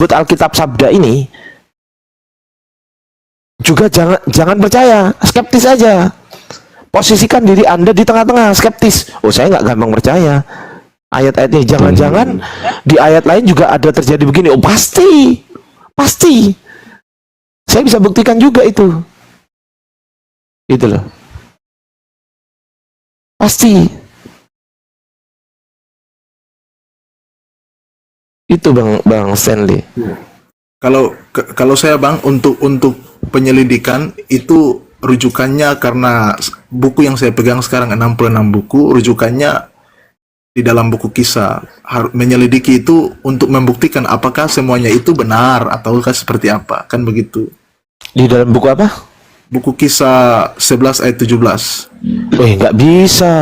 buat Alkitab Sabda ini juga jangan percaya, skeptis aja. Posisikan diri Anda di tengah-tengah, skeptis. Oh, saya nggak gampang percaya ayat-ayat ini. Jangan-jangan di ayat lain juga ada terjadi begini. Oh, pasti. Saya bisa buktikan juga itu. Gitu loh. Pasti. Itu Bang Stanley. Kalau saya Bang, untuk penyelidikan itu rujukannya, karena buku yang saya pegang sekarang 66 buku, rujukannya di dalam buku Kisah. Menyelidiki itu untuk membuktikan apakah semuanya itu benar ataukah seperti apa, kan begitu. Di dalam buku apa? Buku Kisah 11 ayat 17. Nggak bisa.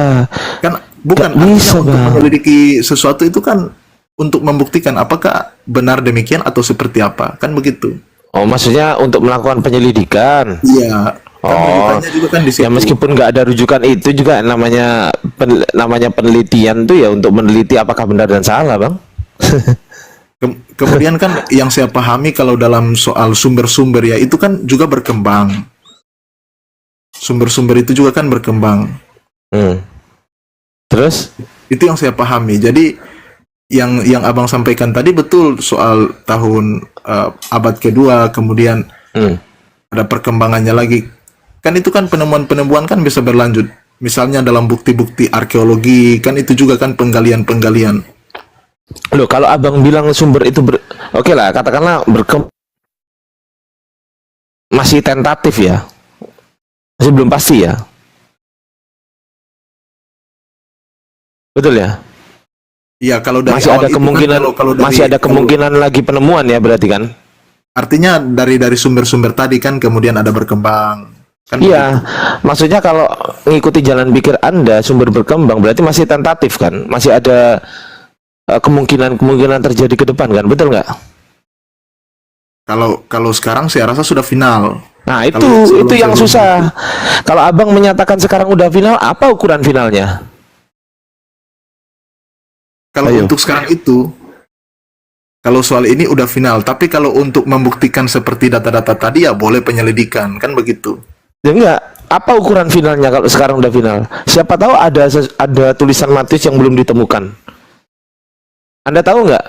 Kan bukan Nggak bisa, artinya untuk Bang. menyelidiki sesuatu itu kan untuk membuktikan apakah benar demikian atau seperti apa, kan begitu. Oh, maksudnya untuk melakukan penyelidikan. Iya. Kan rujukannya juga kan di situ. Ya meskipun nggak ada rujukan itu juga namanya penelitian tuh ya untuk meneliti apakah benar dan salah, Bang. Kemudian kan yang saya pahami kalau dalam soal sumber-sumber ya itu kan juga berkembang. Sumber-sumber itu juga kan berkembang. Terus? Itu yang saya pahami. Jadi yang Abang sampaikan tadi betul soal tahun abad kedua, kemudian ada perkembangannya lagi. Kan itu kan penemuan-penemuan kan bisa berlanjut. Misalnya dalam bukti-bukti arkeologi, kan itu juga kan penggalian-penggalian. Loh, kalau Abang bilang sumber itu oke lah, katakanlah masih tentatif ya. Masih belum pasti ya. Betul ya? Iya, kalau dari masih awal ada itu kemungkinan kan, kalau masih ada kemungkinan lagi penemuan ya berarti kan? Artinya dari sumber-sumber tadi kan kemudian ada berkembang. Kan iya, maksudnya kalau mengikuti jalan pikir Anda sumber berkembang berarti masih tentatif kan? Masih ada kemungkinan terjadi ke depan kan? Betul nggak? Kalau sekarang saya rasa sudah final. Nah, itu yang susah. Kalau Abang menyatakan sekarang udah final, apa ukuran finalnya? Kalau untuk sekarang itu, kalau soal ini udah final, tapi kalau untuk membuktikan seperti data-data tadi ya boleh penyelidikan, kan begitu. Ya enggak, apa ukuran finalnya kalau sekarang udah final? Siapa tahu ada tulisan Matius yang belum ditemukan. Anda tahu nggak?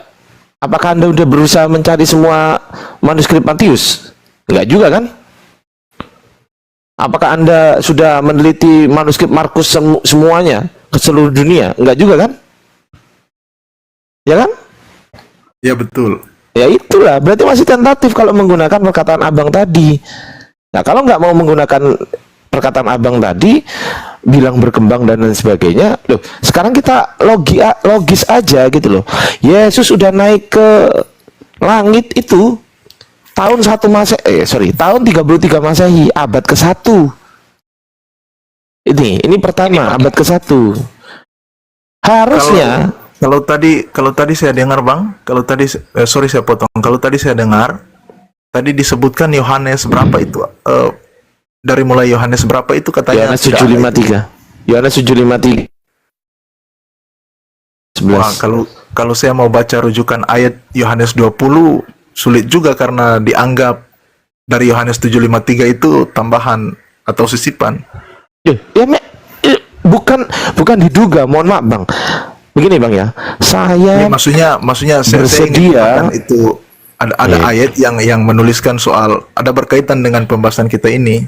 Apakah Anda udah berusaha mencari semua manuskrip Matius? Enggak juga kan? Apakah Anda sudah meneliti manuskrip Markus semuanya ke seluruh dunia? Enggak juga kan? Ya kan? Ya betul. Ya itulah, berarti masih tentatif kalau menggunakan perkataan Abang tadi. Nah, kalau nggak mau menggunakan perkataan Abang tadi, bilang berkembang dan lain sebagainya, loh, sekarang kita logis aja gitu loh. Yesus udah naik ke langit itu tahun tahun 33 Masehi, abad ke-1. Ini pertama, abad ke-1. Harusnya kalau tadi saya dengar Bang, sorry saya potong. Kalau tadi saya dengar tadi disebutkan Yohanes berapa itu? Dari mulai Yohanes berapa itu katanya? Yohanes 7:53. Yohanes 7:53. 11. Wah, kalau saya mau baca rujukan ayat Yohanes 20 sulit juga karena dianggap dari Yohanes 7:53 itu tambahan atau sisipan. Bukan diduga, mohon maaf Bang. Begini Bang ya, saya maksudnya saya bersedia itu ada ayat yang menuliskan soal ada berkaitan dengan pembahasan kita ini.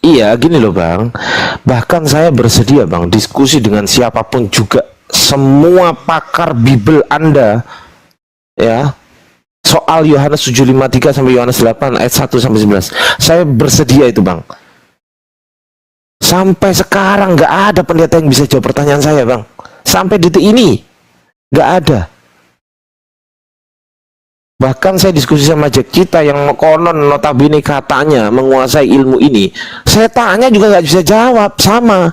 Iya, gini loh Bang. Bahkan saya bersedia Bang diskusi dengan siapapun juga, semua pakar Bible Anda ya, soal Yohanes 7:53 sampai Yohanes 8 ayat 1 sampai 11. Saya bersedia itu Bang. Sampai sekarang nggak ada pendeta yang bisa jawab pertanyaan saya Bang. Sampai detik ini nggak ada. Bahkan saya diskusi sama Jack Cita yang konon notabene katanya menguasai ilmu ini. Saya tanya juga nggak bisa jawab, sama.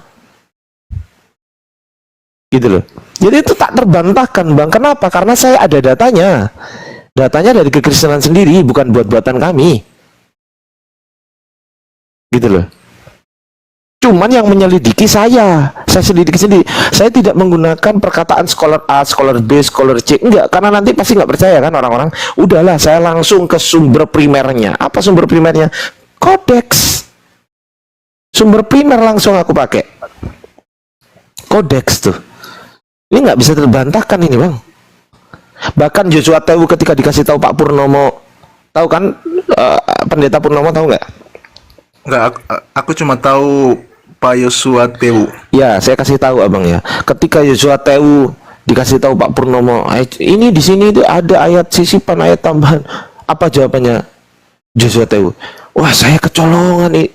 Gitu loh. Jadi itu tak terbantahkan Bang. Kenapa? Karena saya ada datanya. Datanya dari kekristenan sendiri, bukan buat-buatan kami. Gitu loh. Cuman yang menyelidiki saya selidiki sendiri. Saya tidak menggunakan perkataan scholar A, scholar B, scholar C, enggak, karena nanti pasti nggak percaya kan orang-orang. Udahlah, saya langsung ke sumber primernya. Apa sumber primernya? Kodeks. Sumber primer langsung aku pakai. Kodeks tuh. Ini nggak bisa terbantahkan ini, Bang. Bahkan Joshua Tewu ketika dikasih tahu Pak Purnomo, tahu kan, Pendeta Purnomo, tahu nggak? Enggak, aku cuma tahu Pak Yosua Tewu. Ya, saya kasih tahu abang ya. Ketika Joshua Tewu dikasih tahu Pak Purnomo, ini di sini itu ada ayat sisipan, ayat tambahan. Apa jawabannya Joshua Tewu? Wah, saya kecolongan nih.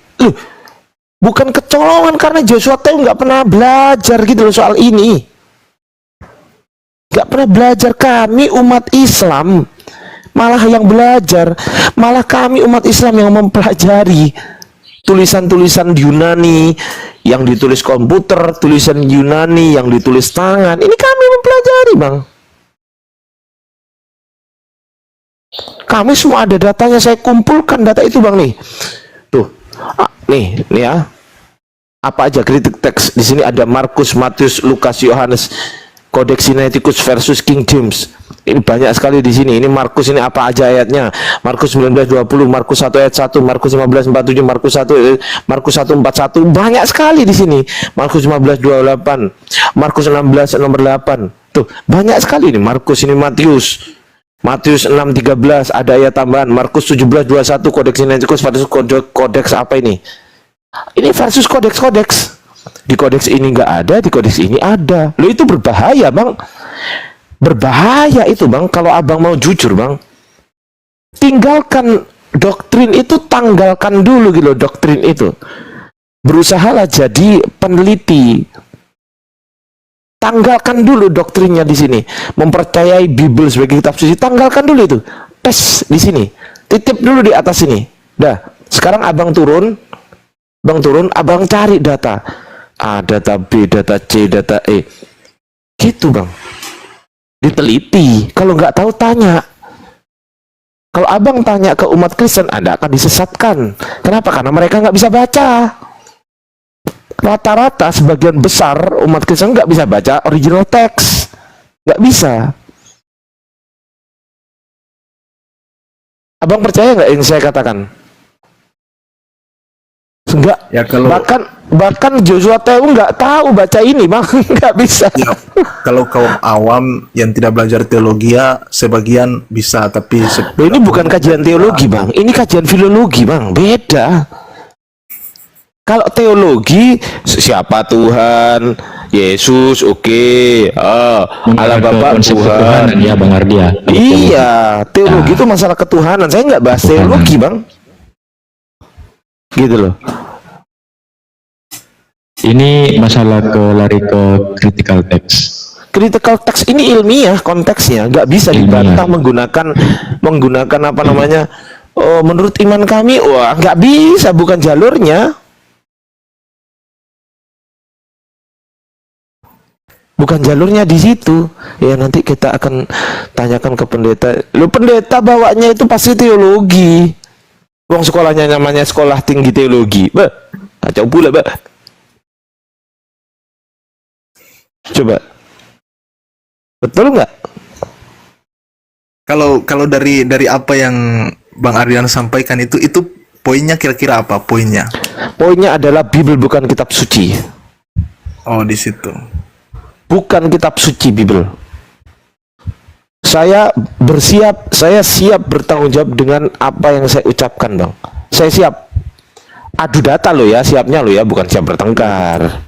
Bukan kecolongan karena Joshua Tewu nggak pernah belajar gitu loh soal ini. Nggak pernah belajar. Kami umat Islam malah yang belajar, malah kami umat Islam yang mempelajari tulisan-tulisan Yunani yang ditulis komputer, tulisan Yunani yang ditulis tangan. Ini kami mempelajari, Bang. Kami semua ada datanya, saya kumpulkan data itu, Bang, nih. Tuh. Nih ya. Apa aja kritik teks di sini ada Markus, Matius, Lukas, Yohanes, Codex Sinaiticus versus King James. Ini banyak sekali di sini. Ini Markus, ini apa aja ayatnya? Markus 19:20, Markus 1 ayat 1, Markus 15:47, Markus 1, Markus 1:41. Banyak sekali di sini. Markus 15:28, Markus 16 nomor 8. Tuh, banyak sekali ini. Markus, ini Matius. Matius 6:13 ada ayat tambahan. Markus 17:21 Codex Sinaiticus versus Codex apa ini? Ini versus kodeks-kodeks. Di kodeks ini nggak ada, di kodeks ini ada. Loh, itu berbahaya, Bang. Berbahaya itu, Bang. Kalau abang mau jujur, Bang, tinggalkan doktrin itu, tanggalkan dulu gitu, doktrin itu. Berusahalah jadi peneliti. Tanggalkan dulu doktrinnya di sini. Mempercayai Bible sebagai kitab suci, tanggalkan dulu itu. Tes di sini. Titip dulu di atas sini. Dah, sekarang abang turun. Bang turun, abang cari data A, data B, data C, data E. Gitu, Bang. Diteliti. Kalau nggak tahu, tanya. Kalau abang tanya ke umat Kristen, Anda akan disesatkan. Kenapa? Karena mereka nggak bisa baca. Rata-rata sebagian besar umat Kristen nggak bisa baca original text. Nggak bisa. Abang percaya nggak yang saya katakan? Enggak. Ya kalau Bahkan Joshua Tewu nggak tahu baca ini, Bang. Nggak bisa. ya, kalau kaum awam yang tidak belajar teologi ya sebagian bisa, tapi Loh, ini bukan kajian teologi, Bang. Ini kajian filologi, Bang. Beda. Kalau teologi, siapa Tuhan? Yesus, oke. Allah Bapa, Tuhan. Ya, Bang Ardia. Iya, teologi itu masalah ketuhanan. Saya nggak bahas teologi, Bang. Gitu loh. Ini masalah lari ke critical text. Critical text ini ilmiah konteksnya, nggak bisa dibantah menggunakan apa namanya? Oh, menurut iman kami, wah nggak bisa, bukan jalurnya. Bukan jalurnya di situ. Ya nanti kita akan tanyakan ke pendeta. Lu pendeta bawanya itu pasti teologi. Wong sekolahnya namanya sekolah tinggi teologi. Kacau pula, Coba. Betul nggak? kalau dari apa yang Bang Ardian sampaikan itu poinnya kira-kira apa poinnya? Poinnya adalah Bible bukan kitab suci. Oh, di situ. Bukan kitab suci Bible. Saya siap bertanggung jawab dengan apa yang saya ucapkan, Bang. Saya siap adu data lo ya, siapnya lo ya, bukan siap bertengkar.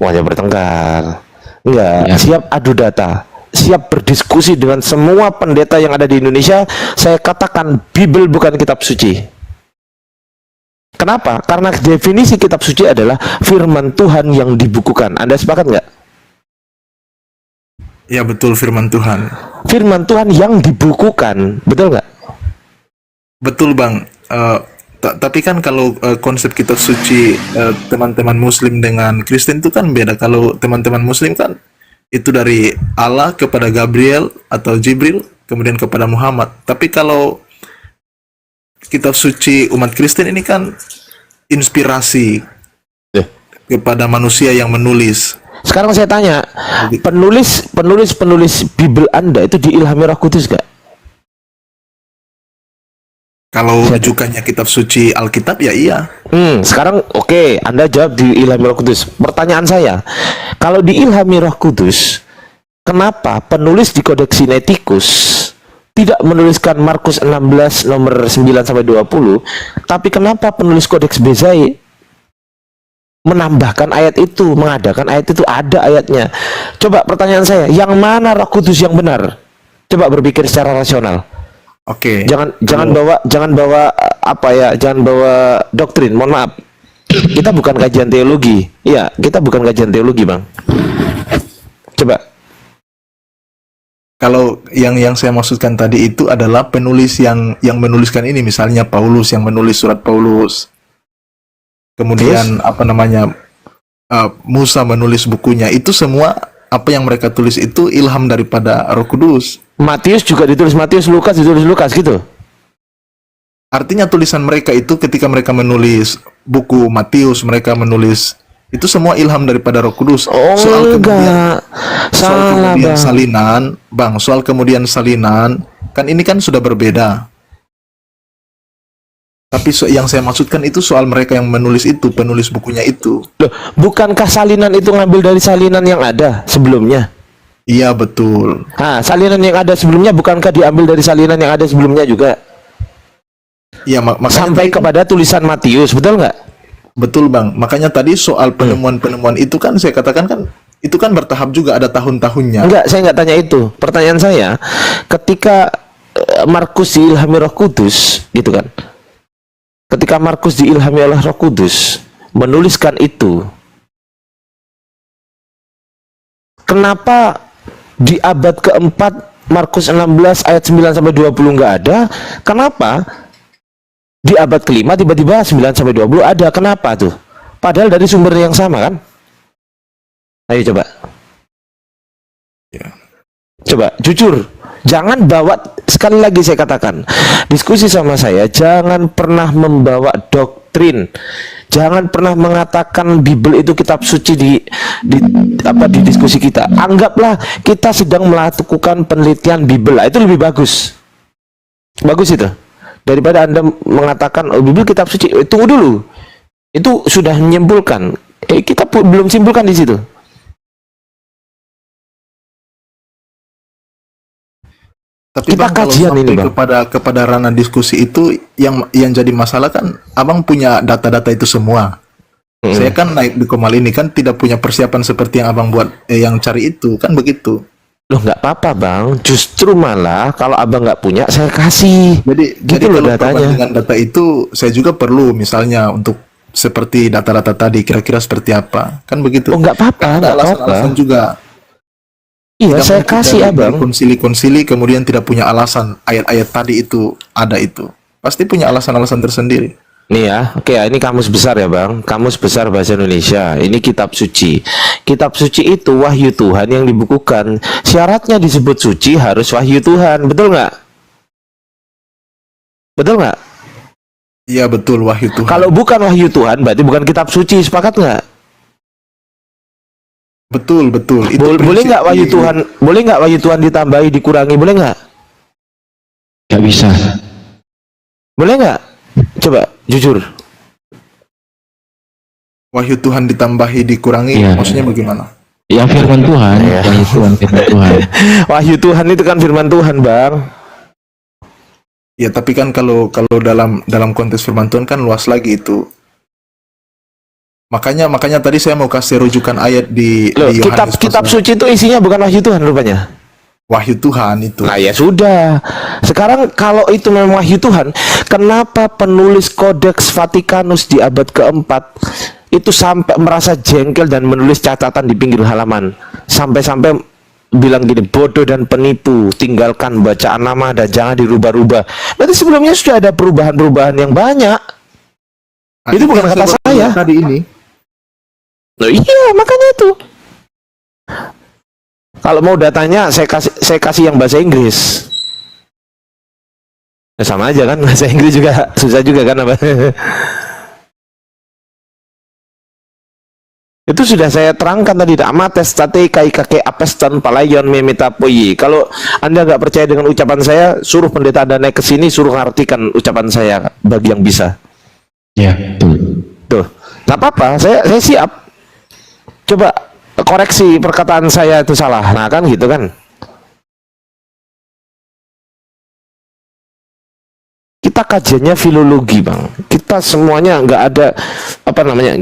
Wajah bertengkar. Enggak, Ya. siap adu data. Siap berdiskusi dengan semua pendeta yang ada di Indonesia. Saya katakan Bible bukan kitab suci. Kenapa? Karena definisi kitab suci adalah firman Tuhan yang dibukukan. Anda sepakat nggak? Ya betul, firman Tuhan. Firman Tuhan yang dibukukan, betul nggak? Betul, Bang. Tapi kan kalau konsep kitab suci teman-teman Muslim dengan Kristen itu kan beda. Kalau teman-teman Muslim kan itu dari Allah kepada Gabriel atau Jibril, kemudian kepada Muhammad. Tapi kalau kitab suci umat Kristen ini kan inspirasi kepada manusia yang menulis. Sekarang saya tanya, penulis Bible Anda itu diilhami Roh Kudus gak? Kalau rujukannya kitab suci Alkitab ya iya. Sekarang oke, Anda jawab diilhami Roh Kudus. Pertanyaan saya, kalau diilhami Roh Kudus, kenapa penulis di Kodeks Sinaiticus tidak menuliskan Markus 16 nomor 9 sampai 20, tapi kenapa penulis Kodeks Bezai menambahkan ayat itu, mengadakan ayat itu, ada ayatnya. Coba pertanyaan saya, yang mana Roh Kudus yang benar? Coba berpikir secara rasional. Oke. Jangan bawa apa ya, jangan bawa doktrin. Mohon maaf, kita bukan kajian teologi. Iya, kita bukan kajian teologi, Bang. Coba. Kalau yang saya maksudkan tadi itu adalah penulis yang menuliskan ini, misalnya Paulus yang menulis surat Paulus. Kemudian apa namanya, Musa menulis bukunya. Itu semua apa yang mereka tulis itu ilham daripada Roh Kudus. Matius juga ditulis Matius, Lukas ditulis Lukas gitu. Artinya tulisan mereka itu ketika mereka menulis buku Matius, mereka menulis itu semua ilham daripada Roh Kudus. Oh, Soal enggak. Salah, kemudian Bang. salinan, Bang, soal kemudian salinan, kan ini kan sudah berbeda. Tapi yang saya maksudkan itu soal mereka yang menulis itu, penulis bukunya itu. Loh, bukankah salinan itu ngambil dari salinan yang ada sebelumnya? Iya, betul. Nah, salinan yang ada sebelumnya bukankah diambil dari salinan yang ada sebelumnya juga? Iya, makanya Sampai kepada tulisan Matius, betul nggak? betul, Bang. Makanya tadi soal penemuan-penemuan itu kan saya katakan kan itu kan bertahap juga, ada tahun-tahunnya. Enggak, saya nggak tanya itu. Pertanyaan saya, ketika Markus diilhami Roh Kudus, gitu kan? Ketika Markus diilhami oleh Roh Kudus, menuliskan itu, kenapa di abad keempat Markus 16 ayat 9 sampai 20 nggak ada? Kenapa di abad kelima tiba-tiba 9 sampai 20 ada? Kenapa tuh? Padahal dari sumber yang sama kan? Ayo coba. Ya. Coba jujur, jangan bawa, sekali lagi saya katakan, diskusi sama saya, jangan pernah membawa doktrin. Jangan pernah mengatakan Bible itu kitab suci di diskusi kita. Anggaplah kita sedang melakukan penelitian Bible. Itu lebih bagus. Bagus itu. Daripada Anda mengatakan oh, Bible kitab suci. Tunggu dulu. Itu sudah menyimpulkan. Kita belum simpulkan di situ. Tapi Kita Bang, kalau kajian sampai ini, Bang. kepada ranah diskusi itu yang jadi masalah kan Abang punya data-data itu semua. Saya kan naik di Komal ini kan tidak punya persiapan seperti yang Abang buat yang cari itu, kan begitu. Loh, nggak apa-apa, Bang. Justru malah kalau Abang nggak punya, saya kasih. Jadi Gitu loh kalau datanya. perbandingan data itu saya juga perlu, misalnya untuk seperti data-data tadi kira-kira seperti apa, kan begitu. Oh, nggak apa-apa, Kan ada nggak apa-apa. alasan-alasan juga. Iya, Tidak saya mungkin kasih Abang. konsili-konsili kemudian tidak punya alasan ayat-ayat tadi itu ada itu. Pasti punya alasan-alasan tersendiri. Nih ya, oke ya, ini kamus besar ya Bang. Kamus besar bahasa Indonesia. Ini kitab suci. Kitab suci itu wahyu Tuhan yang dibukukan. Syaratnya disebut suci harus wahyu Tuhan. Betul nggak? Betul nggak? Iya, betul, wahyu Tuhan. Kalau bukan wahyu Tuhan, berarti bukan kitab suci. Sepakat nggak? Betul. Itu Boleh prinsip nggak wahyu di- Tuhan? Boleh nggak wahyu Tuhan ditambahi, dikurangi? Boleh nggak? Gak bisa. Boleh nggak? Coba jujur. Wahyu Tuhan ditambahi dikurangi, Iya. maksudnya bagaimana? Ya firman Tuhan, Iya. wahyu Tuhan, firman Tuhan. Wahyu Tuhan itu kan firman Tuhan, Bang. Ya, tapi kan kalau dalam konteks firman Tuhan kan luas lagi itu. Makanya tadi saya mau kasih rujukan ayat di Loh, di Yohanes kitab pasal- suci itu isinya bukan wahyu Tuhan rupanya. Wahyu Tuhan itu. Nah ya sudah. Sekarang kalau itu memang wahyu Tuhan, kenapa penulis Kodeks Vatikanus di abad keempat itu sampai merasa jengkel dan menulis catatan di pinggir halaman, sampai-sampai bilang gini, bodoh dan penipu, tinggalkan bacaan nama dan jangan dirubah-rubah. Berarti sebelumnya sudah ada perubahan-perubahan yang banyak. Nah, Itu bukan yang kata baru saya. Tadi ini. Loh, iya, makanya itu. Kalau mau datanya saya kasih yang bahasa Inggris. Ya, sama aja kan, bahasa Inggris juga susah juga kan apa. Itu sudah saya terangkan tadi, amates tate kai kake apestan palayon memetapoyi. Kalau Anda nggak percaya dengan ucapan saya, suruh pendeta Anda naik ke sini, suruh ngartikan ucapan saya bagi yang bisa. Ya, betul. Tuh, nggak apa-apa, saya siap. Coba koreksi perkataan saya itu salah, nah kan gitu kan. Kita kajiannya filologi, Bang. Kita semuanya nggak ada apa namanya,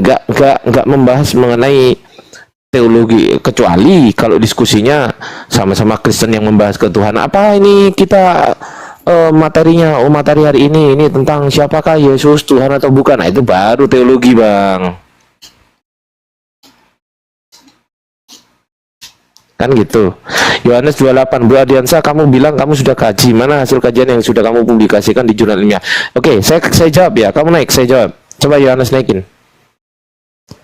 nggak membahas mengenai teologi, kecuali kalau diskusinya sama-sama Kristen yang membahas ketuhanan. Apa ini kita materinya? Oh, materi hari ini tentang siapakah Yesus, Tuhan atau bukan? Nah, itu baru teologi, Bang. Kan gitu. Yohanes 28, Bu Adiansa, kamu bilang kamu sudah kaji. Mana hasil kajian yang sudah kamu publikasikan di jurnal ilmiah? Oke, saya jawab ya. Kamu naik, saya jawab. Coba Yohanes naikin.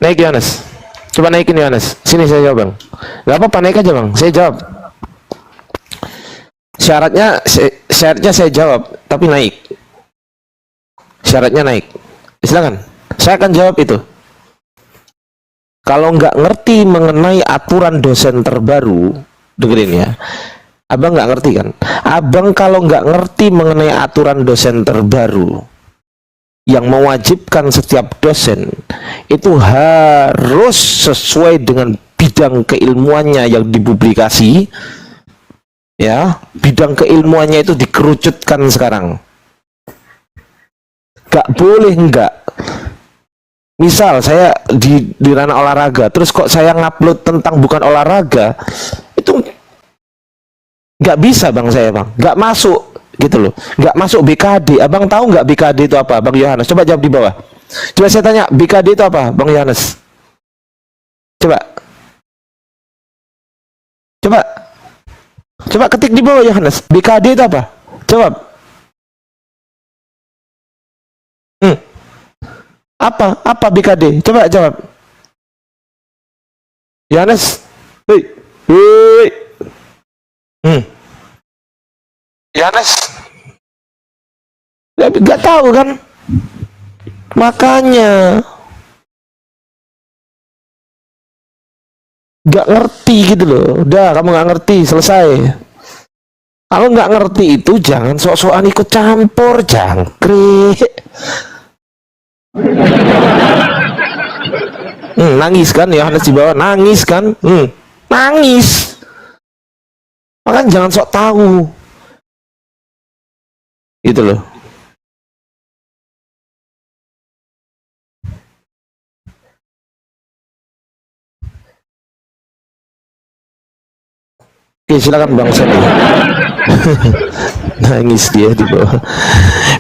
Naik Yohanes. Coba naikin Yohanes. Sini saya jawab, Bang. Gak apa-apa, naik aja, Bang. Saya jawab. Syaratnya saya jawab, tapi naik. Syaratnya naik. Silakan. Saya akan jawab itu. Kalau nggak ngerti mengenai aturan dosen terbaru, dengerin ya. Abang nggak ngerti kan? Abang kalau nggak ngerti mengenai aturan dosen terbaru yang mewajibkan setiap dosen itu harus sesuai dengan bidang keilmuannya yang dipublikasi, ya. Bidang keilmuannya itu dikerucutkan sekarang. Nggak boleh nggak. Misal saya di ranah olahraga, terus kok saya ngupload tentang bukan olahraga, itu nggak bisa, Bang, saya, Bang, nggak masuk gitu loh, nggak masuk BKD. Abang tahu nggak BKD itu apa, Bang Yohanes? Coba jawab di bawah. Coba saya tanya, BKD itu apa, Bang Yohanes? Coba ketik di bawah, Yohanes. BKD itu apa? Jawab. Apa BKD? Coba jawab. Yohanes. Hei. Yohanes. Gak tahu kan? Makanya gak ngerti gitu loh. Udah, kamu gak ngerti, selesai. Kalau nggak ngerti itu jangan sok-sokan ikut campur, jangkrik. Nangis kan Yohanes di bawah, nangis kan, nangis. Makanya jangan sok tahu, gitu loh. Oke, silakan Bang Sandi. Nangis dia di bawah.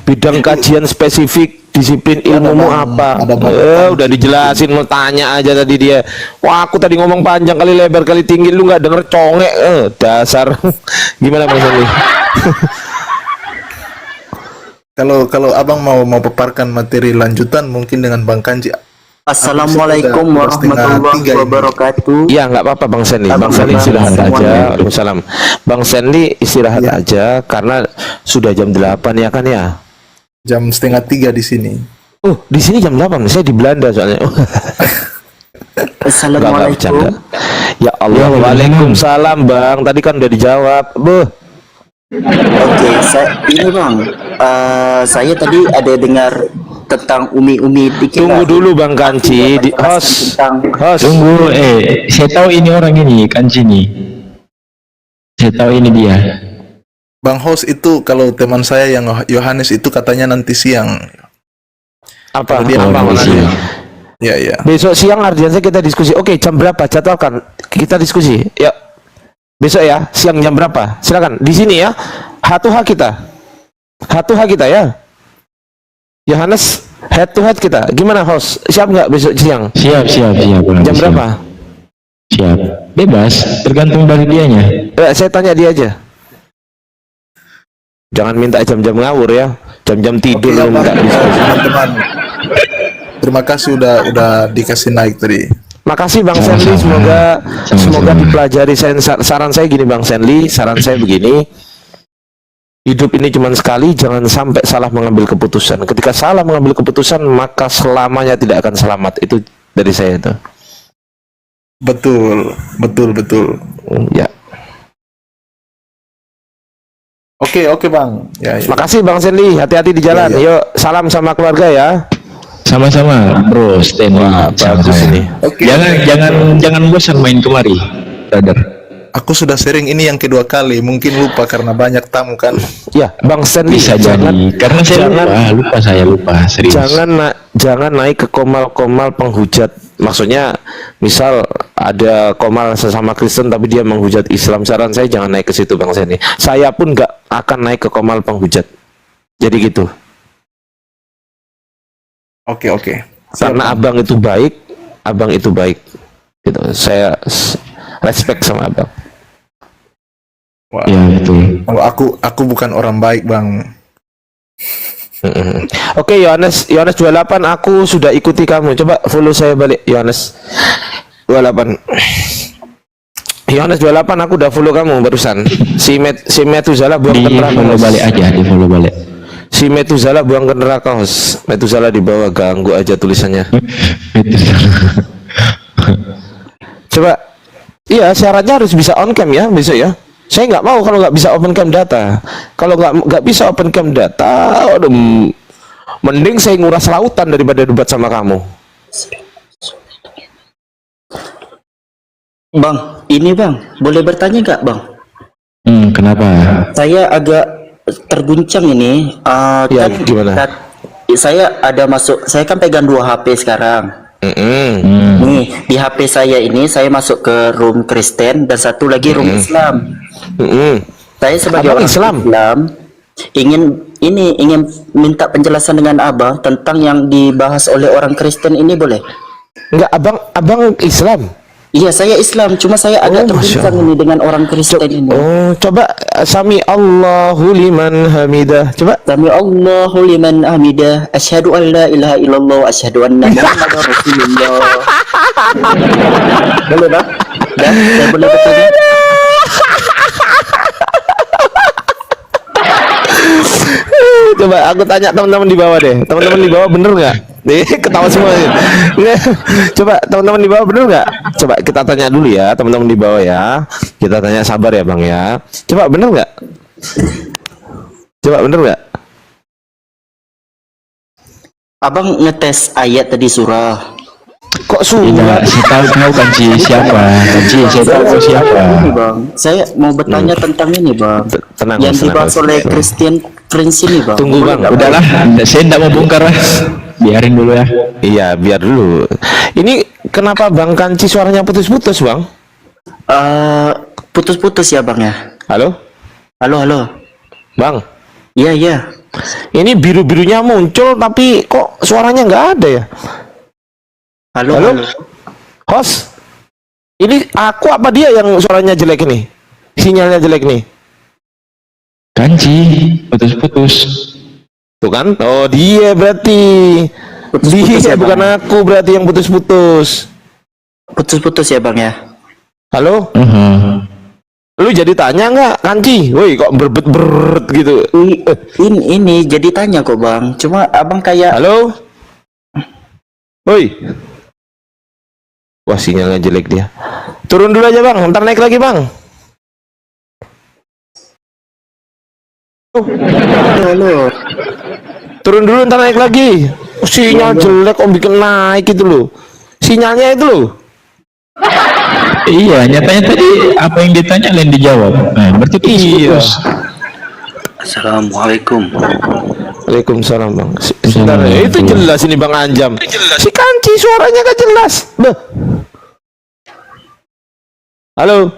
Bidang kajian spesifik disiplin ilmumu apa? Udah dijelasin, mau tanya aja tadi dia. Wah, aku tadi ngomong panjang kali lebar kali tinggi, lu nggak denger congek. Dasar. Gimana Bang Sandi? Kalau abang mau paparkan materi lanjutan mungkin dengan Bang Kanji. Assalamualaikum warahmatullahi wabarakatuh. Iya, nggak apa-apa Bang Sandy. Bang Sandy istirahat aja. Waalaikumsalam. Bang Sandy istirahat aja karena sudah jam 8 ya kan ya? Jam 2:30 di sini. Di sini jam 8. Saya di Belanda soalnya. Assalamualaikum. Ya Allah, waalaikumsalam Bang. Tadi kan udah dijawab. Oke, ini Bang. Saya tadi ada dengar tentang umi-umi dikit. Tunggu dulu Bang Kanci, di host. Tunggu, saya tahu ini orang ini, Kanci nih. Saya tahu ini dia. Bang host itu kalau teman saya yang Yohanes itu katanya nanti siang. Apa? Dia siang. Ya. Besok siang Ardiansa kita diskusi. Oke, jam berapa? Jadwalkan. Kita diskusi. Ya. Besok ya, siang jam berapa? Silakan. Di sini ya. H2H kita. H2H kita ya. Yohanes, head to head kita. Gimana host? Siap nggak besok siang? Siap. Jam berapa? Siap. Bebas, tergantung dari dianya. Saya tanya dia aja. Jangan minta jam-jam ngawur ya. Jam-jam tidur lu minta diskusi. Teman-teman. Terima kasih udah dikasih naik tadi. Makasih Bang Senli, semoga dipelajari. Saran saya gini Bang Senli, saran saya begini. Hidup ini cuma sekali, jangan sampai salah mengambil keputusan. Ketika salah mengambil keputusan, maka selamanya tidak akan selamat. Itu dari saya itu. Betul, betul, betul. Ya. Oke, Bang. Ya, ya. Makasih Bang Senli, hati-hati di jalan. Ya, Yuk, salam sama keluarga ya. Sama-sama, bro. Stanley. Sama bagus saya. ini. Oke. Jangan bosan main kemari, brother. Aku sudah sering ini yang kedua kali, mungkin lupa karena banyak tamu kan. Ya, Bang Senli, Bisa jadi. Karena saya lupa. Serius. jangan naik ke komal-komal penghujat. Maksudnya, misal ada komal sesama Kristen tapi dia menghujat Islam. Saran saya jangan naik ke situ Bang Senli. Saya pun nggak akan naik ke komal penghujat. Jadi gitu. Oke. Karena abang itu baik gitu. Saya respect sama abang. Wah. Ya, betul. Kalau aku bukan orang baik, Bang. Oke, Yohanes 28, aku sudah ikuti kamu. Coba follow saya balik, Yohanes 28. Yohanes 28, aku udah follow kamu barusan. Si Metuzala buang Di ke neraka. follow balik aja, di follow balik. Si Metuzala buang ke neraka, Hos. Metuzala di bawah, ganggu aja tulisannya. Coba. Iya, syaratnya harus bisa on cam ya besok ya. Saya nggak mau kalau nggak bisa open cam data. Kalau nggak bisa open cam data, aduh, mending saya nguras lautan daripada debat sama kamu. Bang, ini Bang, boleh bertanya nggak Bang? Kenapa? Saya agak terguncang ini. Ya, gimana? Saya kan pegang 2 HP sekarang. Nih, di HP saya ini saya masuk ke room Kristen dan satu lagi room Islam. Saya sebagai Abang orang Islam ingin minta penjelasan dengan Abang tentang yang dibahas oleh orang Kristen ini, boleh? Enggak, abang Islam. Iya, saya Islam, cuma saya agak Masya terguncang ini dengan orang Kristen ini. Coba sami Allahu liman hamidah. Coba. Sami Allahu liman hamidah, asyhadu an la ilaha illallah, asyhadu anna Muhammadar Rasulullah. Boleh, Bang? Dan saya boleh bertanya? Coba aku tanya teman-teman di bawah deh. Teman-teman di bawah bener nggak? Nih ketawa semua. Nggak. Coba teman-teman di bawah bener nggak? Coba kita tanya dulu ya teman-teman di bawah ya. Kita tanya, sabar ya Bang ya. Coba bener nggak? Coba bener nggak? Abang ngetes ayat tadi surah. Kok Tidak, surat? saya tahu Kanci siapa. Saya tahu siapa. Ini, Bang. Saya mau bertanya tentang ini, Bang. Tenang, Yang tenang, dibahas oleh Christian Prince ini, Bang. Tunggu Bang. Udahlah, saya tidak mau bongkar lah. Biarin dulu ya. Iya, biar dulu. Ini kenapa Bang Kanci suaranya putus-putus, Bang? Putus-putus ya, Bang ya. Halo? Halo. Bang. Iya, iya. Ini biru-birunya muncul tapi kok suaranya nggak ada ya? Halo. Host, ini aku apa dia yang suaranya jelek ini? Sinyalnya jelek nih. Kanci, putus-putus. Tuh kan? Oh, dia berarti. Putus-putus Dia ya, bukan Bang. aku berarti yang putus-putus. Putus-putus ya, Bang ya. Halo? Lu jadi tanya nggak, Kanci? Woi, kok berbet gitu? Ini jadi tanya kok, Bang. Cuma Abang kayak Halo? Woi. Wah, sinyalnya jelek dia. Turun dulu aja, Bang. Ntar naik lagi, Bang. halo. Turun dulu, ntar naik lagi. Sinyal jelek, om bikin naik itu loh. Sinyalnya itu loh. Iya, nyatanya tadi apa yang ditanya lain dijawab. Nah, berarti putus-putus. Assalamualaikum. Waalaikumsalam, Bang. Sebentar, itu jelas ini Bang Anjam. Si Kanci suaranya kan jelas. Beh. Halo.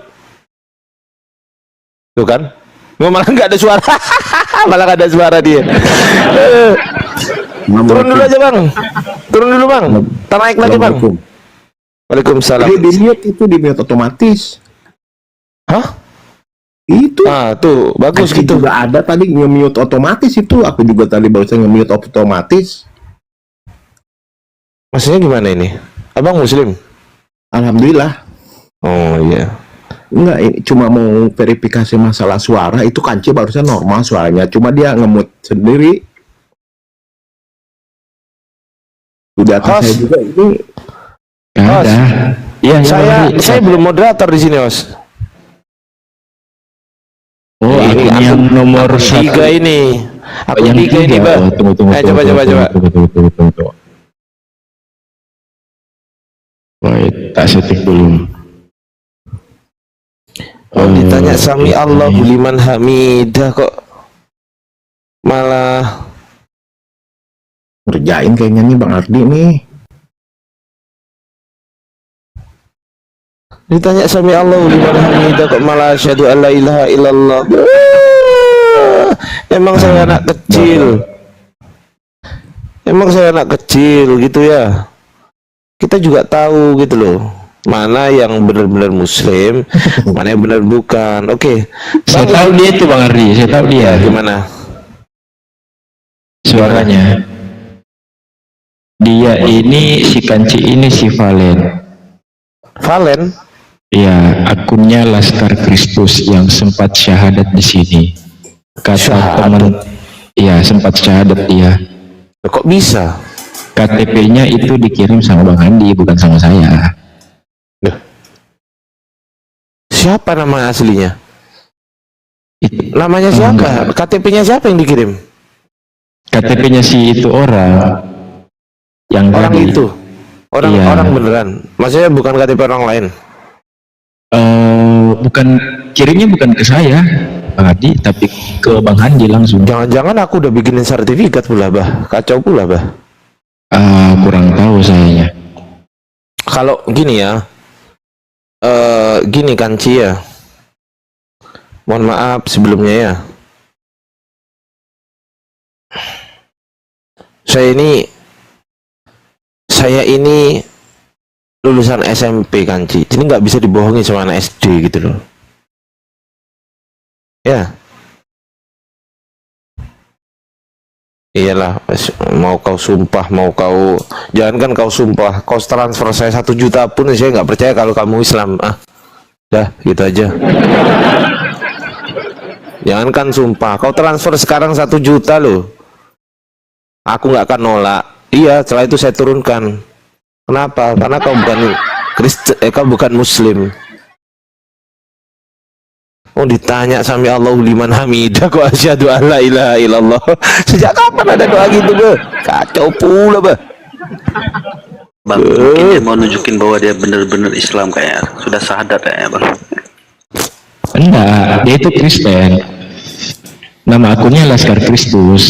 Tuh kan? Malah nggak ada suara. Malah nggak ada suara dia. Turun dulu aja, Bang. Turun dulu, Bang. Ntar naik lagi, Bang. Waalaikumsalam. Jadi di mute otomatis. Hah? Itu Ah, tuh bagus aku gitu. juga ada tadi nge-mute otomatis itu. Aku juga tadi barusan nge-mute otomatis. Maksudnya gimana ini? Abang Muslim? Alhamdulillah. Oh iya. Enggak, ini cuma mau verifikasi masalah suara. Itu Kanci barusan normal suaranya. Cuma dia nge-mute sendiri. Udah atas Host. saya juga ini. Nggak ada. Iya, Saya belum moderator di sini, Os. Oh, Ini akun yang nomor tiga 1. ini. Akun Yang tiga ini, 3. Bah. Oh, tunggu. Coba. Tunggu. Wait, tak setting dulu. Oh, ditanya sami ini. Allahu liman hamidah kok malah Ngerjain kayaknya nih Bang Ardi nih. ditanya sami Allahu liman hamidah kok malah asyhadu alla ilaha illallah. Emang saya anak kecil. Emang saya anak kecil gitu ya. Kita juga tahu gitu loh. Mana yang benar-benar muslim, mana yang benar bukan. Oke. Saya tahu dia itu Bang Ardi, saya tahu dia. Gimana? Suaranya. Dia ini si Kanci ini si Valen. Valen? Iya, akunnya Laskar Kristus yang sempat syahadat di sini. Kata Syahadat? teman, iya sempat syahadat dia. Kok bisa? KTP-nya itu dikirim sama Bang Andi, bukan sama saya. Siapa nama aslinya? Namanya Enggak. siapa? KTP-nya siapa yang dikirim? KTP-nya si itu orang yang Orang tadi. itu. Orang Iya. orang beneran. Maksudnya bukan KTP orang lain. Bukan, kirimnya bukan ke saya Bang Adi, tapi ke Bang Andi langsung. Jangan-jangan aku udah bikinin sertifikat pula, Bah. Kacau pula, Bah. Kurang tahu sayanya. Kalau gini ya. Gini kan Ci ya. Mohon maaf sebelumnya ya. Saya ini lulusan SMP kan Ci. Jadi nggak bisa dibohongi sama anak SD gitu loh. Ya. Iyalah, mau kau sumpah, mau kau jangankan kau sumpah, kau transfer saya 1 juta pun saya nggak percaya kalau kamu Islam. Dah, gitu aja. Jangankan sumpah, kau transfer sekarang 1 juta loh. Aku nggak akan nolak. Iya, setelah itu saya turunkan. Kenapa? Karena kau bukan Kristen, kau bukan Muslim. Oh, ditanya sami Allahu liman hamidah kok asyhadu alla ilaha illallah. Sejak kapan ada doa gitu, Be? Kacau pula, Be. Bang, mungkin dia mau nunjukin bahwa dia benar-benar Islam kayaknya. Sudah syahadat kayaknya, Bang. Enggak, dia itu Kristen. Nama akunnya Laskar Kristus.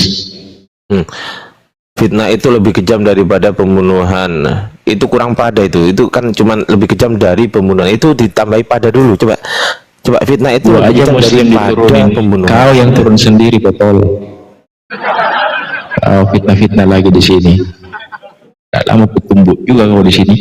Fitnah itu lebih kejam daripada pembunuhan. Itu kurang pada itu. Itu kan cuman lebih kejam dari pembunuhan. Itu ditambahi pada dulu. Coba fitnah itu Lu lebih aja kejam Muslim daripada diturunin. pembunuhan. Kau yang turun sendiri, betul. Kau fitnah-fitnah lagi di sini. Gak lama bertumbuh juga kau di sini.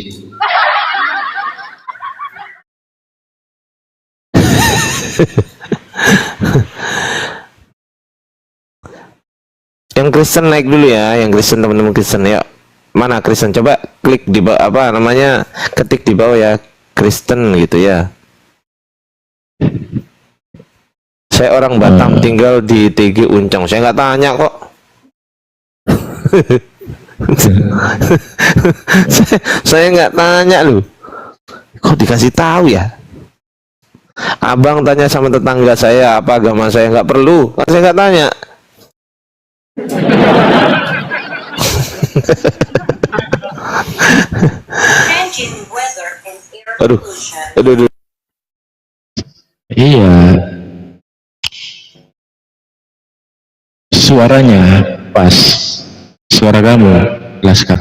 Yang Kristen naik dulu ya, yang Kristen teman-teman Kristen ya. Mana Kristen? Coba klik di bawah, apa namanya? Ketik di bawah ya, Kristen gitu ya. Saya orang Batam tinggal di TG Uncang. Saya nggak tanya kok. saya nggak tanya loh. Kok dikasih tahu ya? Abang tanya sama tetangga saya apa agama saya, nggak perlu. Kan saya nggak tanya. Aduh. Iya. Suaranya pas. Suara kamu, Laskar.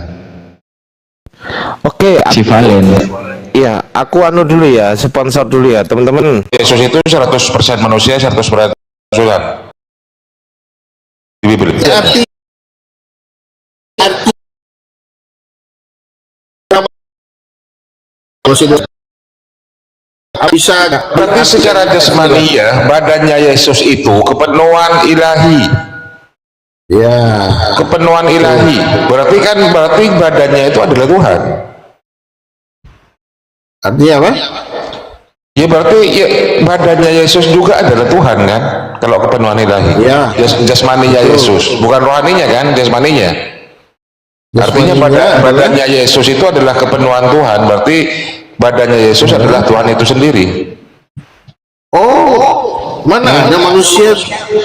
Oke, Si Valen. iya, aku anu dulu ya, sponsor dulu ya, teman-teman. Yesus itu 100% manusia, 100% Tuhan. Di Bible. Bisa Berarti secara jasmani ya, badannya Yesus itu kepenuhan ilahi. ya Kepenuhan ilahi. Berarti badannya itu adalah Tuhan. artinya apa? Ya berarti ya, badannya Yesus juga adalah Tuhan kan? Kalau kepenuhan ilahi. Ya. Jasmaninya Yesus, bukan rohaninya kan, jasmaninya. Artinya Jasmaninya adalah- badannya Yesus itu adalah kepenuhan Tuhan. Berarti badannya Yesus adalah Tuhan itu sendiri. Oh, mana ada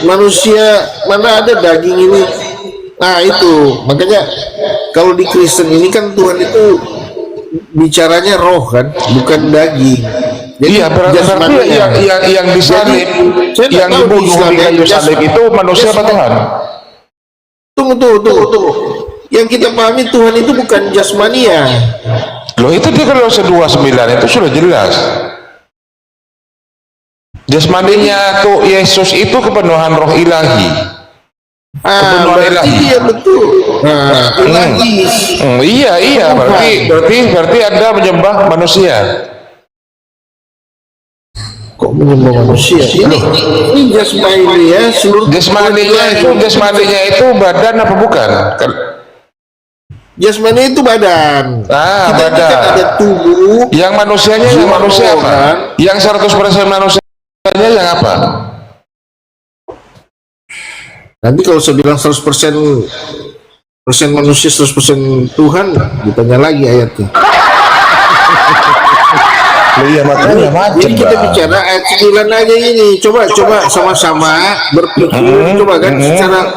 manusia, mana ada daging ini. Nah itu, makanya kalau di Kristen ini kan Tuhan itu bicaranya roh kan, bukan daging. Jadi Iya, berarti jasmaninya. yang disalib, Saya nggak yang tahu di dibunuh Islam di ya, kayu salib itu manusia apa Tuhan? Tunggu. Yang kita pahami Tuhan itu bukan jasmania. Loh itu dia kalau 29 itu sudah jelas. Jasmaninya tuh Yesus itu kepenuhan roh ilahi. Kepenuhan Berarti ilahi. dia betul. Nah, ilahi. Iya, berarti Anda menyembah manusia. Kok menyembah manusia? Ini jasmania seluruh. Jasmaninya itu badan apa bukan? Jasmani itu badan. Kita ini Badan. kan ada tubuh. Yang manusianya yang manusia apa? Kan? Yang 100% manusianya yang apa? Nanti kalau saya bilang 100% manusia 100% Tuhan, ditanya lagi ayatnya. Iya makanya Jadi kita bicara ayat 9 aja ini. Coba sama-sama berpikir, coba kan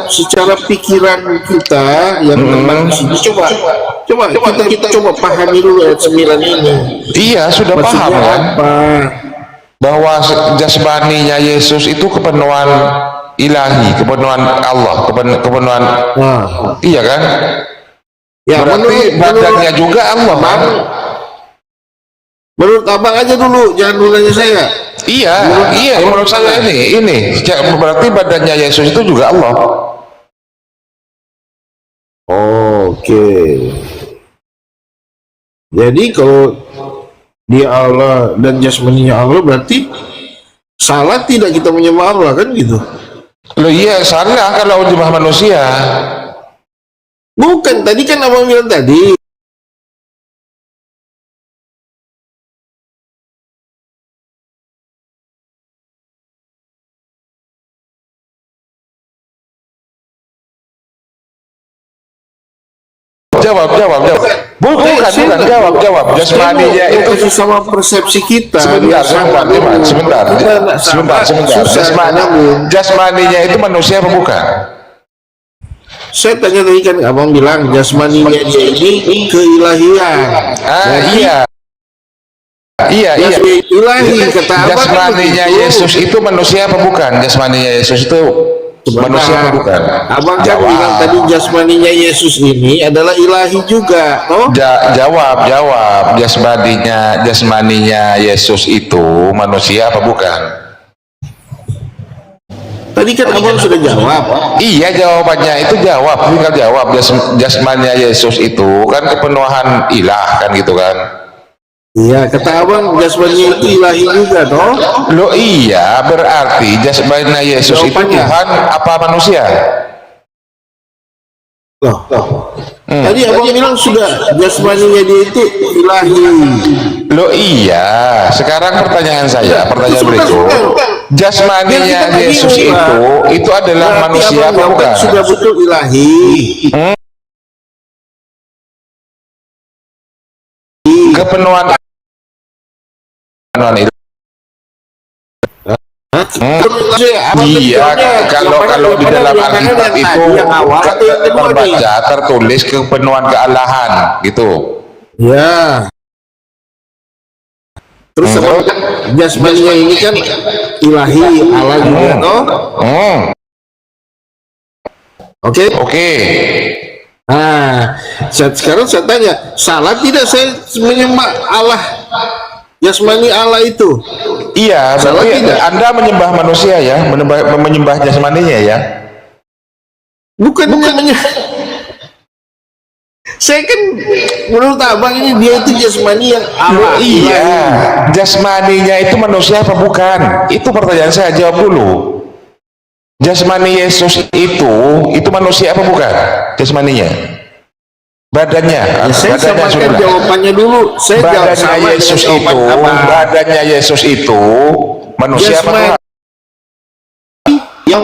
secara pikiran kita yang tenang di sini, coba kita coba pahami dulu ayat 9 ini. Iya sudah Maksudnya paham kan? apa? Bahwa jasmaninya Yesus itu kepenuhan ilahi, kepenuhan Allah, kepenuhan. Nah, Iya kan? ya Berarti badannya juga Allah kan? Menurut abang aja dulu, jangan dulu nanya saya. Iya, menurut saya ini berarti badannya Yesus itu juga Allah. Oke. Jadi kalau dia Allah dan jasmaninya Allah, berarti salah tidak kita menyembah Allah kan gitu? Loh iya salah kalau menyembah manusia. Bukan, tadi kan abang bilang tadi. Jawab. Bukan, jawab. Jasmaninya itu Sama persepsi kita. sebentar. Jasmaninya itu manusia apa bukan? Saya tanya tadi kan abang bilang jasmaninya dia ini keilahian. Iya. Ilahi kata abang. Jasmaninya Yesus itu manusia apa bukan? Jasmaninya Yesus itu manusia apa bukan? Abang kan bilang tadi jasmaninya Yesus ini adalah ilahi juga, toh? Jawab. Jasmaninya Yesus itu manusia apa bukan? Tadi kan abang sudah jawab. Iya jawabannya itu tinggal jawab. Jasmaninya Yesus itu kan kepenuhan ilah kan gitu kan? Iya, kata abang jasmaninya itu ilahi juga, toh? Loh iya berarti jasmaninya Yesus itu Tuhan apa manusia? Loh. Tadi abang bilang sudah jasmaninya dia itu ilahi. Loh iya, sekarang pertanyaan berikut. Jasmaninya Yesus itu adalah manusia apa bukan? Sudah betul ilahi. Kepenuhan ilah. Iya, kalau di dalam Alkitab itu tertulis kepenuhan kealahan gitu. Ya. Terus jasmaninya ini kan ilahi, Allah juga, toh? Oke. Nah, sekarang saya tanya, salah tidak saya menyembah Allah, jasmani Allah itu? Iya, berarti Anda menyembah manusia ya, menyembah jasmaninya ya? Bukan menyembah. Saya kan menurut abang ini dia itu jasmani yang Allah. Iya, jasmaninya itu manusia apa bukan? Itu pertanyaan saya, jawab dulu. Jasmani Yesus itu manusia apa bukan? Jasmaninya, badannya, saya samakan jawabannya dulu. Badannya Yesus itu manusia apa bukan? Yang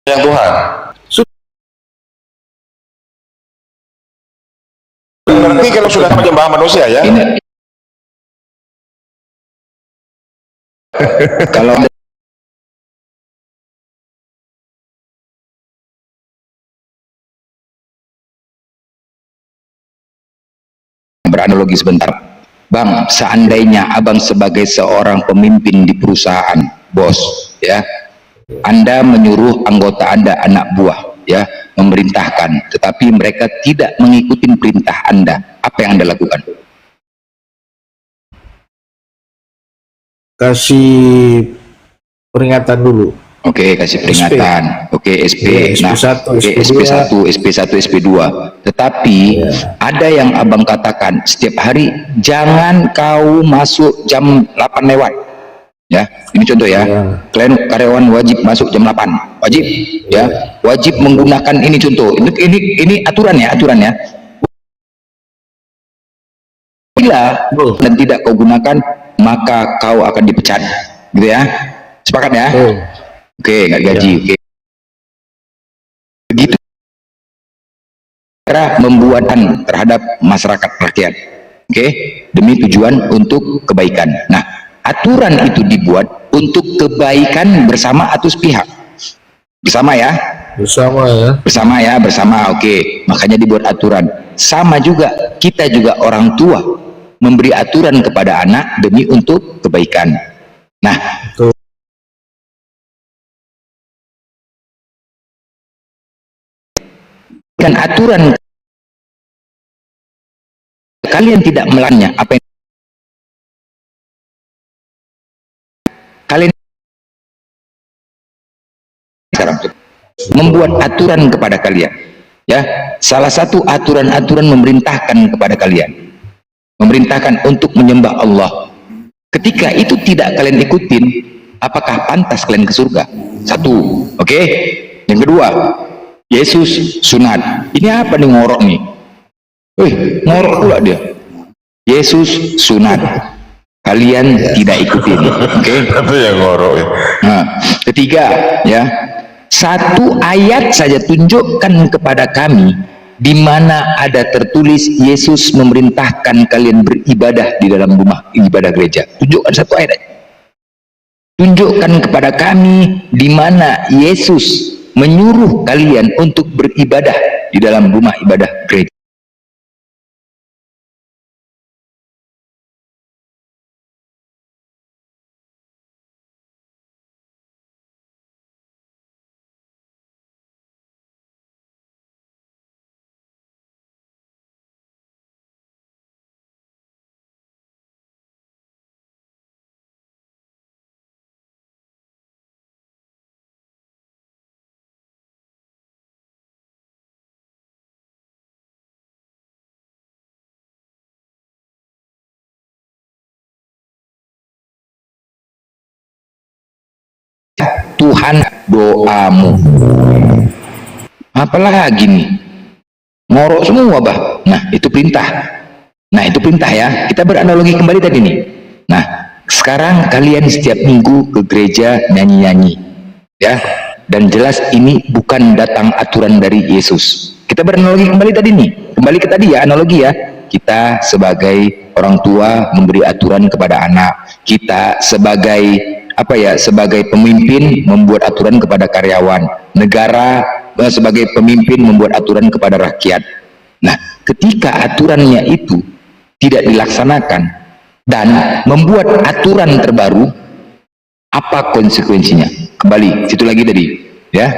yang Tuhan. Berarti kalau sudah menyembah manusia ya, Kalau beranalogi sebentar, Bang, seandainya abang sebagai seorang pemimpin di perusahaan, bos, ya, Anda menyuruh anggota Anda, anak buah, ya, memerintahkan, tetapi mereka tidak mengikuti perintah Anda, apa yang Anda lakukan? Kasih peringatan dulu. Oke, kasih peringatan. Oke, SP. Ya, Nah, SP1, oke, SP1, SP1, SP2. Tetapi ada yang abang katakan setiap hari jangan kau masuk jam 8 lewat. Ya, ini contoh ya. Klien karyawan wajib masuk jam 8. Wajib, ya. Wajib menggunakan ini contoh. Ini aturan ya, aturan ya. Bila dan tidak kau gunakan, maka kau akan dipecat. Gitu ya. Sepakat ya? Oke, nggak gaji. Oke. Begitu cara membuatan terhadap masyarakat rakyat. Oke, demi tujuan untuk kebaikan. Nah, aturan itu dibuat untuk kebaikan bersama atau sepihak. Bersama ya? Bersama ya. Bersama ya, bersama. Oke, makanya dibuat aturan. Sama juga, kita juga orang tua memberi aturan kepada anak demi untuk kebaikan. Nah, dan aturan kalian tidak melanggarnya, apa yang kalian sekarang membuat aturan kepada kalian, ya, salah satu aturan-aturan memerintahkan kepada kalian, memerintahkan untuk menyembah Allah. Ketika itu tidak kalian ikutin, apakah pantas kalian ke surga? Satu, oke. Yang kedua, Yesus sunat. Ini apa nih ngorok nih? Wih, ngorok pula dia. Yesus sunat. Kalian tidak ikutin, oke? itu yang ngorok. Nah, ketiga, ya, satu ayat saja tunjukkan kepada kami di mana ada tertulis Yesus memerintahkan kalian beribadah di dalam rumah ibadah gereja. Tunjukkan satu ayat. Tunjukkan kepada kami di mana Yesus menyuruh kalian untuk beribadah di dalam rumah ibadah gereja. Tuhan doamu. Apalagi nih, ngorok semua bah. Nah, itu perintah. Nah, itu perintah ya. Kita beranalogi kembali tadi nih. Nah, sekarang kalian setiap minggu ke gereja nyanyi-nyanyi, ya. Dan jelas ini bukan datang aturan dari Yesus. Kita beranalogi kembali tadi nih. Kembali ke tadi ya, analogi ya. Kita sebagai orang tua memberi aturan kepada anak. Kita sebagai apa ya, sebagai pemimpin membuat aturan kepada karyawan. Negara sebagai pemimpin membuat aturan kepada rakyat. Nah, ketika aturannya itu tidak dilaksanakan dan membuat aturan terbaru, apa konsekuensinya? Kembali situ lagi tadi, ya.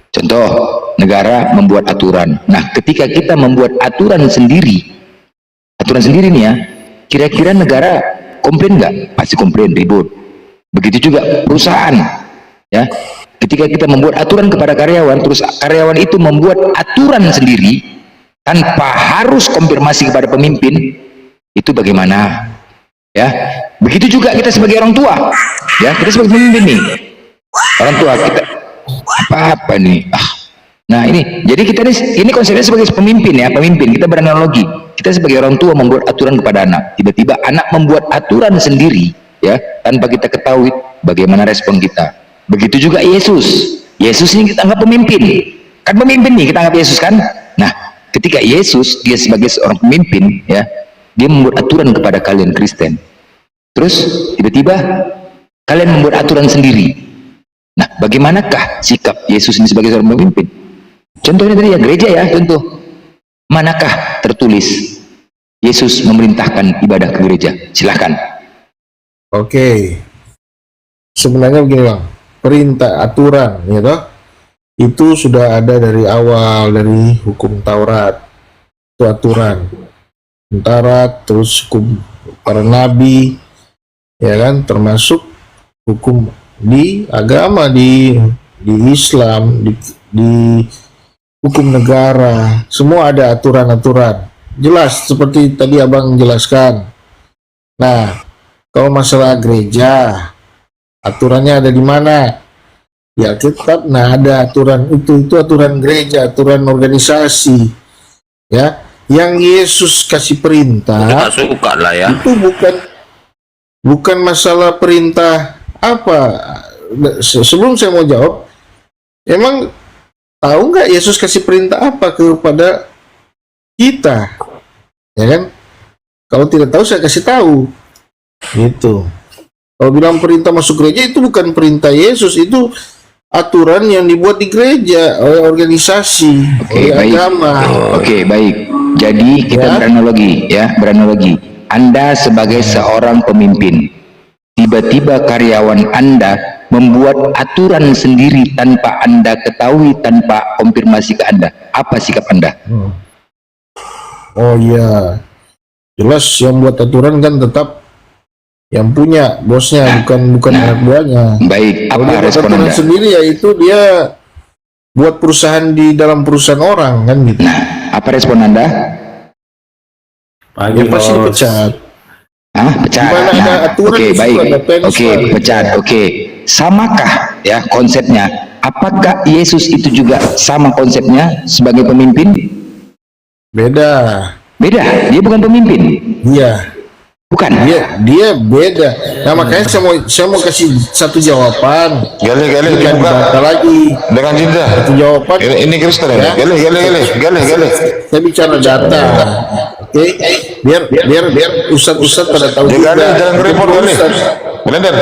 Contoh, negara membuat aturan. Nah, ketika kita membuat aturan sendiri nih ya, kira-kira negara komplain nggak? Pasti komplain, ribut. Begitu juga perusahaan, ya. Ketika kita membuat aturan kepada karyawan, terus karyawan itu membuat aturan sendiri tanpa harus konfirmasi kepada pemimpin, itu bagaimana? Ya, begitu juga kita sebagai orang tua, ya, kita sebagai pemimpin nih, orang tua kita apa nih? Nah ini, jadi kita ini konsepnya sebagai pemimpin ya, pemimpin. Kita beranalogi, kita sebagai orang tua membuat aturan kepada anak. Tiba-tiba anak membuat aturan sendiri, ya, tanpa kita ketahui bagaimana respon kita. Begitu juga Yesus Yesus ini kita anggap pemimpin. Kan pemimpin nih kita anggap Yesus kan. Nah, ketika Yesus dia sebagai seorang pemimpin ya, dia membuat aturan kepada kalian Kristen. Terus tiba-tiba kalian membuat aturan sendiri. Nah, bagaimanakah sikap Yesus ini sebagai seorang pemimpin? Contohnya tadi ya gereja ya, contoh. Manakah tertulis Yesus memerintahkan ibadah ke gereja? Silahkan. Oke. Sebenarnya begini Bang, perintah aturan gitu, itu sudah ada dari awal, dari hukum Taurat. Itu aturan Taurat, terus hukum para nabi, ya kan, termasuk hukum di agama, di Islam, di hukum negara, semua ada aturan-aturan jelas seperti tadi Abang jelaskan. Nah, kalau masalah gereja, aturannya ada di mana? Ya Alkitab. Nah, ada aturan itu aturan gereja, aturan organisasi, ya. Yang Yesus kasih perintah suka lah ya. itu bukan masalah perintah apa. Sebelum saya mau jawab, emang tahu nggak Yesus kasih perintah apa kepada kita, ya kan? Kalau tidak tahu saya kasih tahu, gitu. Kalau bilang perintah masuk gereja itu bukan perintah Yesus, itu aturan yang dibuat di gereja oleh organisasi, oleh agama. Oke, baik. Jadi kita beranalogi. Anda sebagai seorang pemimpin, tiba-tiba karyawan Anda membuat aturan sendiri tanpa Anda ketahui, tanpa konfirmasi ke Anda. Apa sikap Anda? Oh iya, jelas yang buat aturan kan tetap yang punya bosnya, bukan anak buahnya. Baik, Kalau apa dia buat respon aturan Anda? sendiri, yaitu dia buat perusahaan di dalam perusahaan orang kan gitu. Nah, apa respon Anda? Yang pasti dipecat. Pecat. Gimana ada Nah, aturan oke, di situ, baik. ada pensiun. Oke, pecat. Oke. Samakah ya konsepnya? Apakah Yesus itu juga sama konsepnya sebagai pemimpin? Beda. Beda. Dia bukan pemimpin. Iya. Bukan. Dia beda. Nah, makanya saya mau kasih satu jawaban. Gale Bukan dibantah lagi. dengan cinta. Satu jawaban. Ini Kristen ini. Ya. Gale. Saya bicara data. Oke, biar ustad-ustad pada tahu juga. Jangan repot gale. Bener.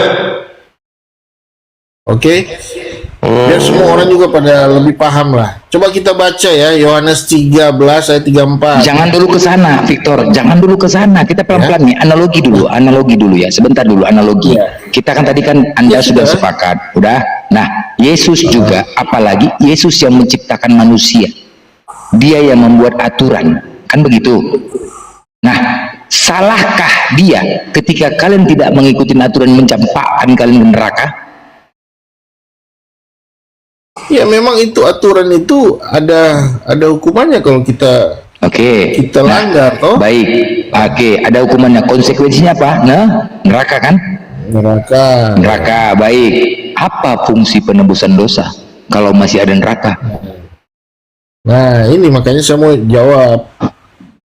Oke, biar semua orang juga pada lebih paham lah. Coba kita baca ya, Yohanes 13 ayat 34. Jangan dulu ke sana, Victor. Jangan dulu ke sana. Kita pelan-pelan nih, analogi dulu ya. Sebentar dulu analogi. Kita kan tadi kan Anda sudah sepakat, udah. Nah, Yesus juga, apalagi Yesus yang menciptakan manusia. Dia yang membuat aturan, kan begitu. Nah, salahkah dia ketika kalian tidak mengikuti aturan, mencampakkan kalian ke neraka? Ya memang itu aturan itu ada hukumannya kalau kita kita langgar, toh. Baik, ada hukumannya. Konsekuensinya apa? Nah, neraka kan? Neraka, baik. Apa fungsi penebusan dosa kalau masih ada neraka? Nah, ini makanya saya mau jawab,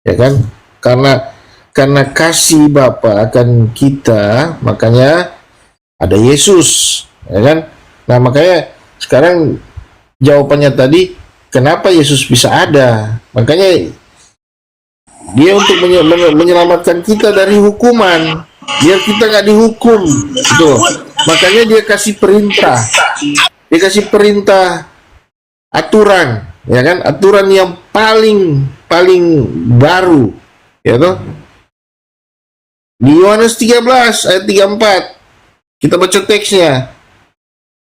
ya kan? Karena kasih Bapa akan kita, makanya ada Yesus, ya kan? Nah, makanya sekarang jawabannya tadi, kenapa Yesus bisa ada? Makanya dia untuk menyelamatkan kita dari hukuman, biar kita nggak dihukum. Tuh, makanya dia kasih perintah, aturan, ya kan? Aturan yang paling baru, ya toh? Di Yohanes 13 ayat 34, kita baca teksnya.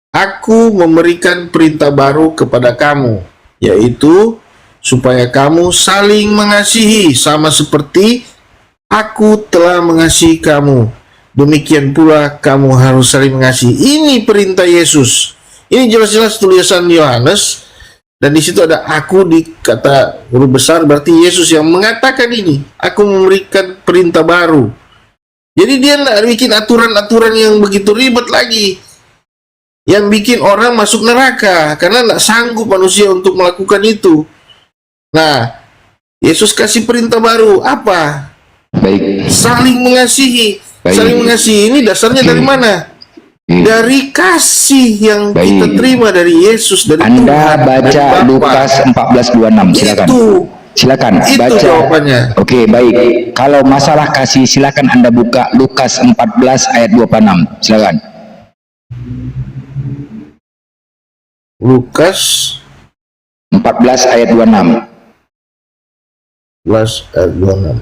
Aku memberikan perintah baru kepada kamu, yaitu supaya kamu saling mengasihi sama seperti aku telah mengasihi kamu. Demikian pula kamu harus saling mengasihi. Ini perintah Yesus. Ini jelas-jelas tulisan Yohanes, dan di situ ada aku di kata huruf besar, berarti Yesus yang mengatakan ini. Aku memberikan perintah baru. Jadi dia tidak bikin aturan-aturan yang begitu ribet lagi, yang bikin orang masuk neraka karena tidak sanggup manusia untuk melakukan itu. Nah, Yesus kasih perintah baru apa? Baik. Saling mengasihi. Baik. Saling mengasihi ini dasarnya dari mana? Dari kasih yang Baik. kita terima dari Yesus, dari Anda Tuhan, dari baca Bapa. Lukas 14:26, silakan. Silakan Itu baca. jawabannya. Oke, baik. Kalau masalah kasih, silakan Anda buka Lukas 14 ayat 26. Silakan. Lukas 14 ayat 26. 11 ayat 26.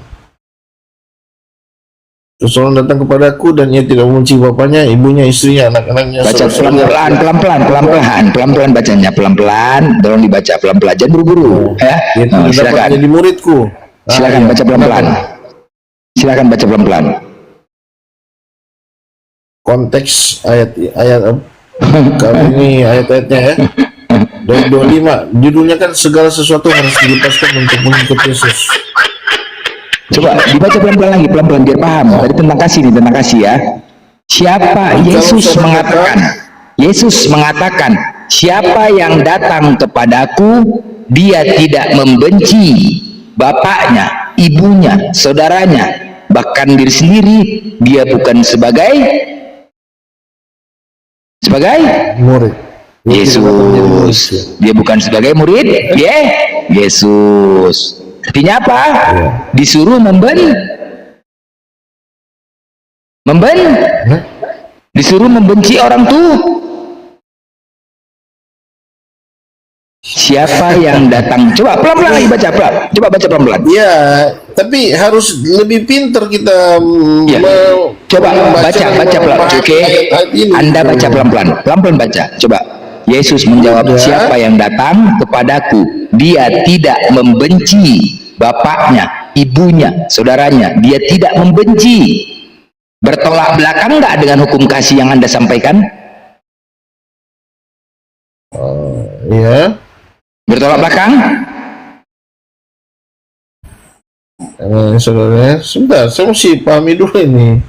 Seseorang datang kepadaku dan ia tidak membenci bapaknya, ibunya, istrinya, anak-anaknya. Baca saudara-saudaranya. pelan-pelan bacanya, pelan-pelan, tolong dibaca pelan-pelan, jangan buru-buru, ya. Dia tidak dapat Silakan, menjadi muridku. silakan iya. baca pelan-pelan. Silakan baca pelan-pelan. Konteks ayat kalau ini ayat-ayatnya ya. Dari 25, judulnya kan segala sesuatu harus dilepaskan untuk mengikut Yesus. Coba dibaca pelan-pelan lagi, pelan-pelan biar paham. Tadi tentang kasih nih, tentang kasih ya. Siapa Yesus mengatakan, siapa yang datang kepadaku, dia tidak membenci bapaknya, ibunya, saudaranya, bahkan diri sendiri. Dia bukan sebagai Murid. Yesus. Dia bukan sebagai murid, Yesus. Artinya apa? Disuruh disuruh membenci orang tua. Siapa yang datang? Coba pelan-pelan lagi baca, coba baca pelan-pelan. Ya, tapi harus lebih pintar kita. Ya. Coba baca pelan. Oke. Anda baca pelan-pelan baca. Coba. Yesus menjawab, siapa yang datang kepadaku, dia tidak membenci bapaknya, ibunya, saudaranya. Dia tidak membenci. Bertolak belakang nggak dengan hukum kasih yang Anda sampaikan? Ya. Bertolak belakang? Saudara, sebentar, saya mesti pahami dulu ini.